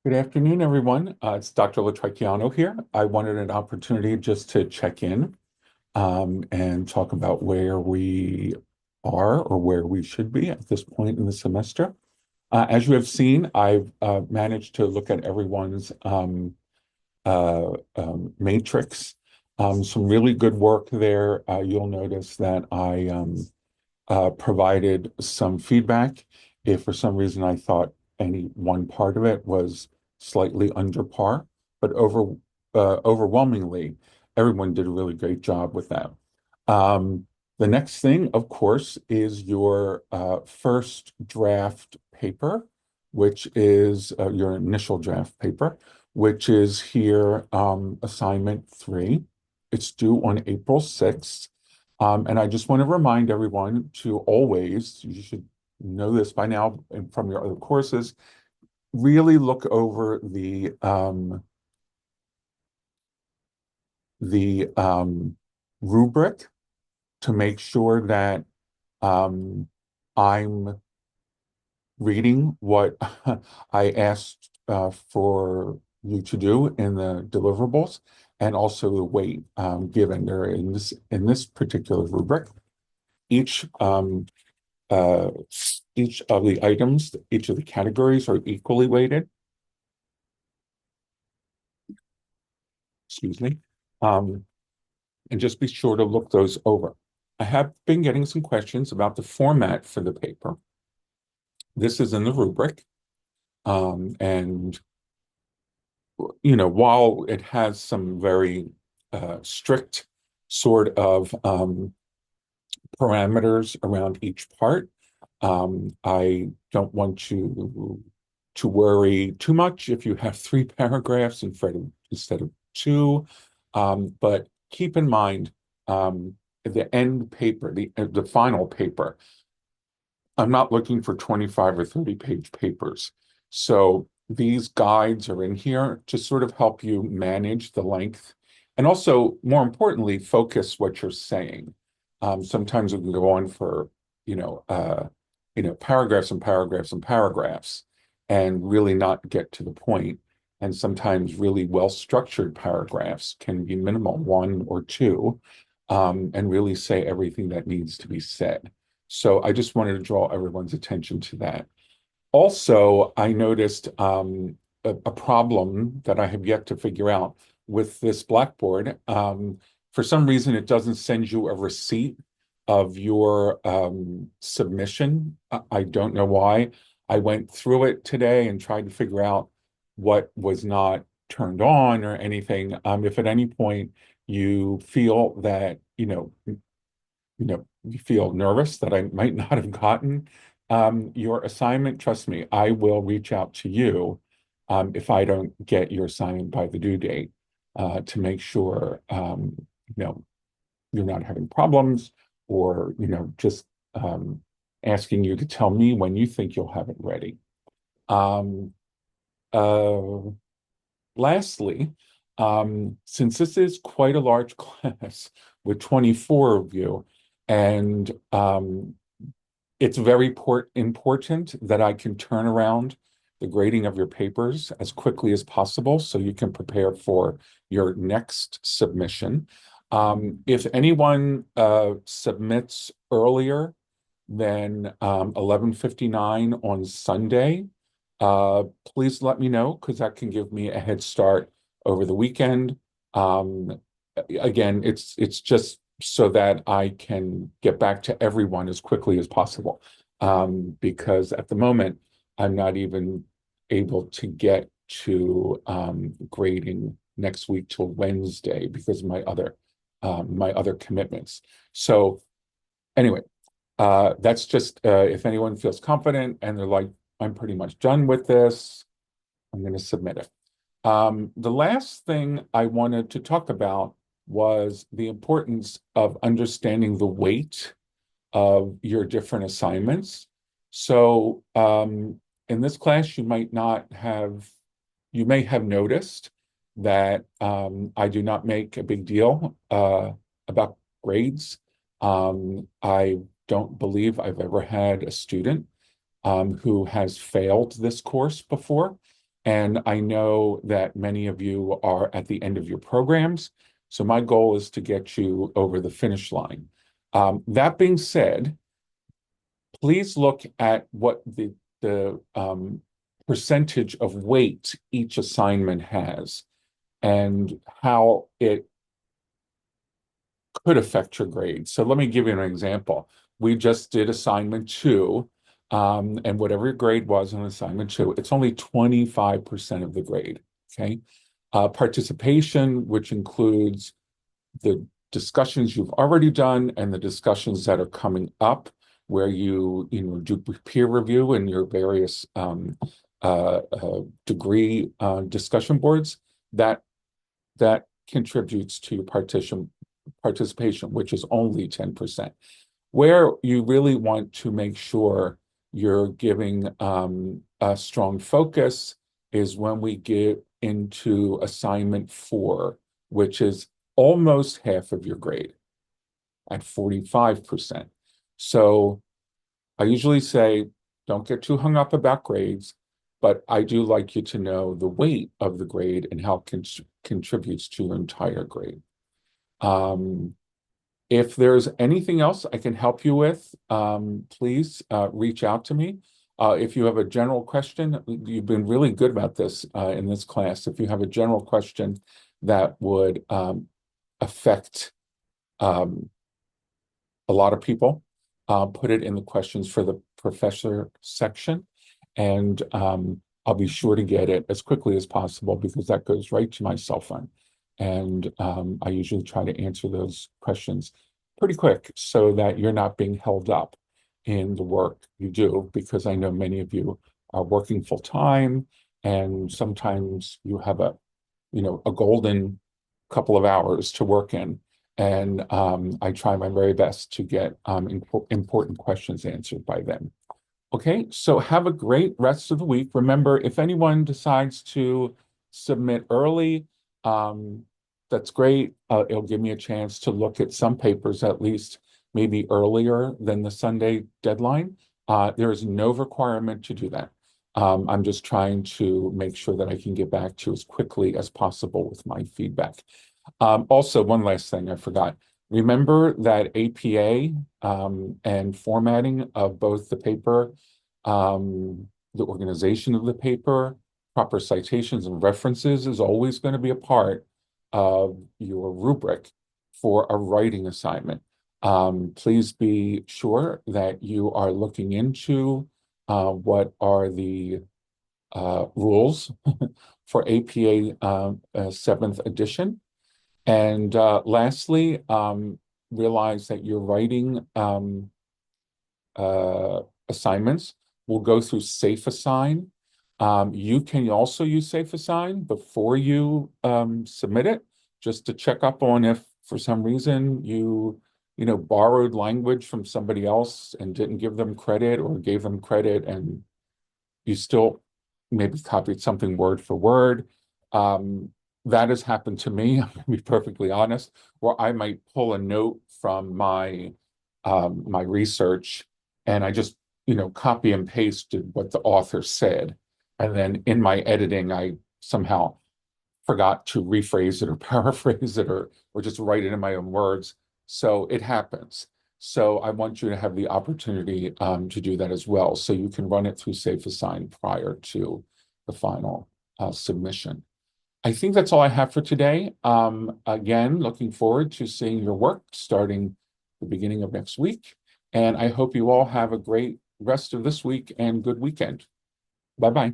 Good afternoon, everyone. It's Dr. Latricchiano here. I wanted an opportunity just to check in and talk about where we are or where we should be at this point in the semester. As you have seen, I've managed to look at everyone's matrix. Some really good work there. You'll notice that I provided some feedback. If for some reason I thought any one part of it was slightly under par, but overwhelmingly, everyone did a really great job with that. The next thing, of course, is your first draft paper, which is your initial draft paper, which is here, assignment 3. It's due on April 6th. And I just want to remind everyone to always, you should know this by now and from your other courses, really look over the rubric to make sure that I'm reading what I asked for you to do in the deliverables, and also the weight given there in this particular rubric. Each each of the items, each of the categories are equally weighted. Excuse me. And just be sure to look those over. I have been getting some questions about the format for the paper. This is in the rubric. And, while it has some very strict sort of parameters around each part, I don't want you to worry too much if you have 3 paragraphs instead of 2. But keep in mind, the end paper, the final paper, I'm not looking for 25 or 30 page papers. So these guides are in here to sort of help you manage the length and also, more importantly, focus what you're saying. Sometimes we can go on for, paragraphs and paragraphs and paragraphs and really not get to the point. And sometimes really well-structured paragraphs can be minimal, 1 or 2, and really say everything that needs to be said. So I just wanted to draw everyone's attention to that. Also, I noticed a problem that I have yet to figure out with this Blackboard. For some reason, it doesn't send you a receipt of your submission. I don't know why. I went through it today and tried to figure out what was not turned on or anything. If at any point you feel that, you feel nervous that I might not have gotten your assignment, trust me, I will reach out to you if I don't get your assignment by the due date to make sure you're not having problems, or just asking you to tell me when you think you'll have it ready. Um, uh, Lastly, since this is quite a large class with 24 of you, and it's very important that I can turn around the grading of your papers as quickly as possible so you can prepare for your next submission. If anyone submits earlier than 11:59 on Sunday, please let me know, because that can give me a head start over the weekend. Again, it's just so that I can get back to everyone as quickly as possible. Because at the moment, I'm not even able to get to grading next week till Wednesday because of my other commitments. So anyway, that's just if anyone feels confident and they're like, I'm pretty much done with this, I'm going to submit it. The last thing I wanted to talk about was the importance of understanding the weight of your different assignments. So in this class, you may have noticed that I do not make a big deal about grades. I don't believe I've ever had a student who has failed this course before. And I know that many of you are at the end of your programs. So my goal is to get you over the finish line. That being said, please look at what the percentage of weight each assignment has and how it could affect your grade. So let me give you an example. We just did assignment two, and whatever your grade was on assignment two, it's only 25% of the grade. Okay. Participation, which includes the discussions you've already done and the discussions that are coming up, where you do peer review in your various degree discussion boards, that contributes to your participation, which is only 10%. Where you really want to make sure you're giving a strong focus is when we get into assignment four, which is almost half of your grade at 45%. So I usually say, don't get too hung up about grades, but I do like you to know the weight of the grade and how it contributes to your entire grade. If there's anything else I can help you with, please reach out to me. If you have a general question, you've been really good about this in this class. If you have a general question that would affect a lot of people, put it in the questions for the professor section, and I'll be sure to get it as quickly as possible because that goes right to my cell phone. And I usually try to answer those questions pretty quick so that you're not being held up in the work you do, because I know many of you are working full time, and sometimes you have a golden couple of hours to work in. And I try my very best to get important questions answered by them. Okay, so have a great rest of the week. Remember, if anyone decides to submit early, that's great. It'll give me a chance to look at some papers at least maybe earlier than the Sunday deadline. There is no requirement to do that. I'm just trying to make sure that I can get back to you as quickly as possible with my feedback. Also, one last thing I forgot. Remember that APA and formatting of both the paper, the organization of the paper, proper citations and references is always going to be a part of your rubric for a writing assignment. Please be sure that you are looking into what are the rules for APA 7th edition. And lastly, realize that your writing assignments will go through SafeAssign. You can also use SafeAssign before you submit it, just to check up on if for some reason you borrowed language from somebody else and didn't give them credit, or gave them credit and you still maybe copied something word for word. That has happened to me, I'm going to be perfectly honest, where I might pull a note from my research and I just copy and pasted what the author said. And then in my editing, I somehow forgot to rephrase it or paraphrase it or just write it in my own words. So it happens. So I want you to have the opportunity to do that as well. So you can run it through SafeAssign prior to the final submission. I think that's all I have for today. Again, looking forward to seeing your work starting the beginning of next week. And I hope you all have a great rest of this week and good weekend. Bye-bye.